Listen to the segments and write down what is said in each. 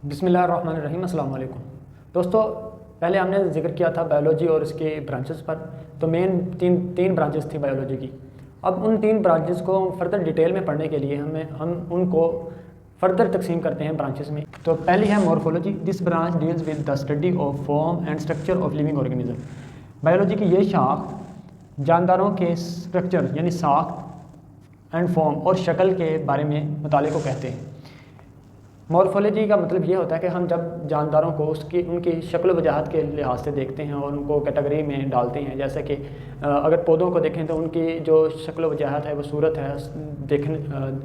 बिस्मिल्लाहिर्रहमानिर्रहीम, अस्सलाम वालेकुम। दोस्तों, पहले हमने जिक्र किया था बायोलॉजी और इसके ब्रांचेस पर। तो मेन तीन ब्रांचेस थी बायोलॉजी की। अब उन तीन ब्रांचेस को फर्दर डिटेल में पढ़ने के लिए हम उनको फर्दर तकसीम करते हैं ब्रांचेस में। तो पहली है morphology. This branch deals with the study of form and structure of living organism. Biology की ये शाख जानदारों के स्ट्रक्चर यानी साख्त एंड फॉर्म और शक्ल के बारे में मुताले को कहते हैं। मॉर्फोलॉजी का मतलब ये होता है कि हम जब जानदारों को उनकी शक्ल वजाहत के लिहाज से देखते हैं और उनको कैटेगरी में डालते हैं। जैसे कि अगर पौधों को देखें तो उनकी जो शक्ल वजाहत है, वो सूरत है,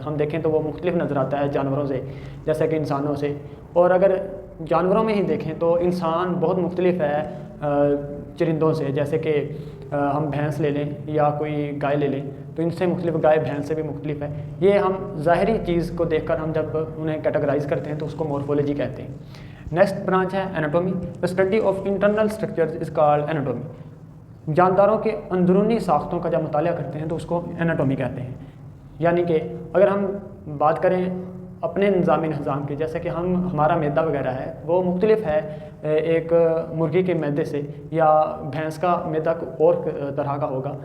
हम देखें तो वो मुख्तलिफ नज़र आता है जानवरों से, जैसे कि इंसानों से। और अगर जानवरों में ही देखें तो इंसान बहुत मुख्तलिफ है चरिंदों से। जैसे कि हम भैंस ले लें या कोई गाय ले लें तो इनसे मुख्तलिफ, गाय भैंस से भी मुख्तलिफ है। ये हम ज़ाहरी चीज़ को देखकर हम जब उन्हें कैटेगराइज करते हैं तो उसको मॉर्फोलॉजी कहते हैं। नेक्स्ट ब्रांच है anatomy. The study of internal structures is called anatomy. जानदारों के अंदरूनी साख्तों का जब मुताला करते हैं तो उसको एनाटॉमी कहते हैं। यानी कि अगर हम बात करें अपने निज़ाम की, जैसे कि हमारा मैदा वगैरह है वो मुख्तलिफ है एक मुर्गी के मैदे से, या भैंस का मैदा और तरह का होगा।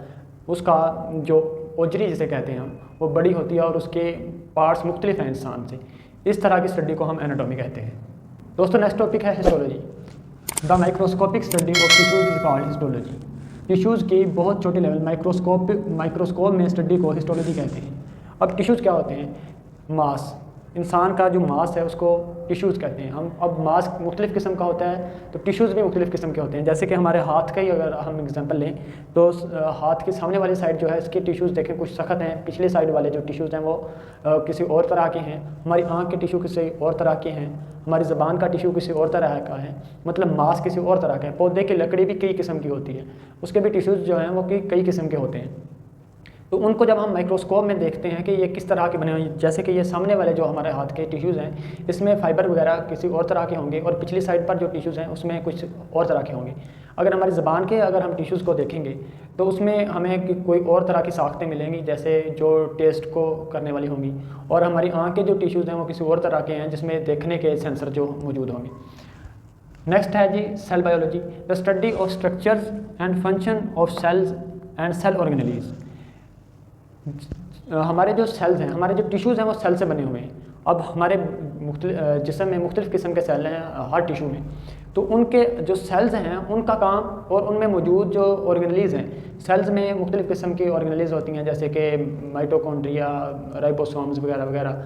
उसका जो ओजरी जिसे कहते हैं हम, वो बड़ी होती है और उसके पार्ट्स मुख्तलिफ हैं इंसान से। इस तरह की स्टडी को हम एनाटॉमी कहते हैं। दोस्तों, नेक्स्ट टॉपिक है histology. The microscopic study of tissues is called histology. Tissues की बहुत छोटे लेवल माइक्रोस्कोप में स्टडी को हिस्टोलॉजी कहते हैं। अब टिश्यूज़ क्या होते हैं? मास, इंसान का जो मास है उसको टिश्यूज़ कहते हैं हम। अब मास मुख्तलिफ़ किस्म का होता है तो टिश्यूज़ भी मुख्तलिफ़ किस्म के होते हैं। जैसे कि हमारे हाथ का ही अगर हम एग्जांपल लें तो हाथ के सामने वाली साइड जो है इसके टिश्यूज़ देखें कुछ सख्त हैं, पिछले साइड वाले जो टिश्यूज़ हैं वो किसी और तरह के हैं। हमारी आँख के टिश्यू किसी और तरह के हैं, हमारी ज़बान का टिश्यू किसी और तरह का है, मतलब मास किसी और तरह का है। पौधे की लकड़ी भी कई किस्म की होती है, उसके भी टिश्यूज़ जो हैं वो कई किस्म के होते हैं। तो उनको जब हम माइक्रोस्कोप में देखते हैं कि ये किस तरह के बने हुए हैं, जैसे कि ये सामने वाले जो हमारे हाथ के टिश्यूज़ हैं इसमें फ़ाइबर वगैरह किसी और तरह के होंगे और पिछली साइड पर जो टिश्यूज़ हैं उसमें कुछ और तरह के होंगे। अगर हमारी ज़बान के अगर हम टिश्यूज़ को देखेंगे तो उसमें हमें कोई और तरह की साख्तें मिलेंगी, जैसे जो टेस्ट को करने वाली होंगी। और हमारी आँख के जो टिश्यूज़ हैं वो किसी और तरह के हैं जिसमें देखने के सेंसर जो मौजूद होंगे। नेक्स्ट है जी cell biology. The study of structures and function of cells and cell organelles. हमारे जो सेल्स हैं, हमारे जो टिश्यूज़ हैं वो सेल से बने हुए हैं। अब हमारे जिस्म में मुख्तलिफ़ किस्म के सेल हैं हर टिश्यू में, तो उनके जो सेल्स हैं उनका काम और उनमें मौजूद जो ऑर्गेनेलीज़ हैं, सेल्स में मुख्तलिफ़ किस्म की ऑर्गेनेलीज़ होती हैं जैसे कि माइटोकॉन्ड्रिया, राइबोसोम्स वगैरह वगैरह।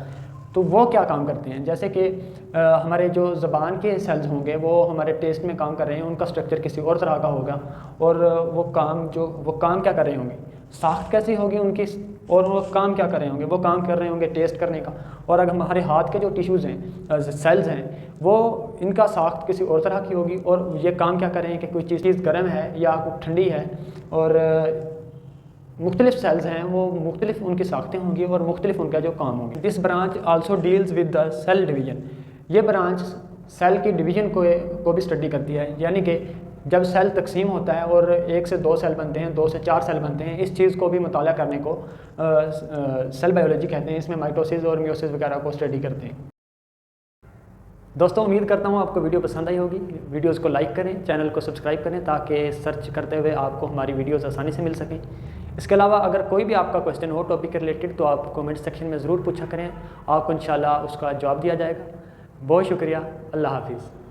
तो वो क्या काम करते हैं? जैसे कि हमारे जो ज़बान के सेल्स होंगे वो हमारे टेस्ट में काम कर रहे हैं, उनका स्ट्रक्चर किसी और तरह का होगा और वो काम क्या कर रहे होंगे, साख्त कैसी होगी उनकी, और वो काम क्या कर रहे होंगे, वो काम कर रहे होंगे टेस्ट करने का। और अगर हमारे हाथ के जो टिश्यूज़ हैं, सेल्स हैं, वो इनका साख्त किसी और तरह की होगी और ये काम क्या कर रहे हैं कि कोई चीज़ गर्म है या ठंडी है। और मुख्तलिफ सेल्स हैं वो मुख्तलिफ उनकी साख्तें होंगी और मुख्तलिफ उनका जो काम होंगे। This branch also deals with the cell division. ये ब्रांच सेल की डिवीजन को भी स्टडी करती है। यानी कि जब सेल तकसीम होता है और 1 से 2 सेल बनते हैं, 2 से 4 सेल बनते हैं, इस चीज़ को भी मुताला करने को सेल बायोलॉजी कहते हैं। इसमें माइटोसिस और मियोसिस वगैरह को स्टडी करते हैं। दोस्तों, उम्मीद करता हूँ आपको वीडियो पसंद आई होगी। वीडियोज़ को लाइक करें, चैनल को सब्सक्राइब करें ताकि सर्च करते हुए आपको हमारी वीडियोज़ आसानी से मिल सकें। इसके अलावा अगर कोई भी आपका क्वेश्चन हो टॉपिक के रिलेटेड तो आप कमेंट सेक्शन में ज़रूर पूछा करें, आपको इंशाल्लाह उसका जवाब दिया जाएगा। बहुत शुक्रिया। अल्लाह हाफिज़।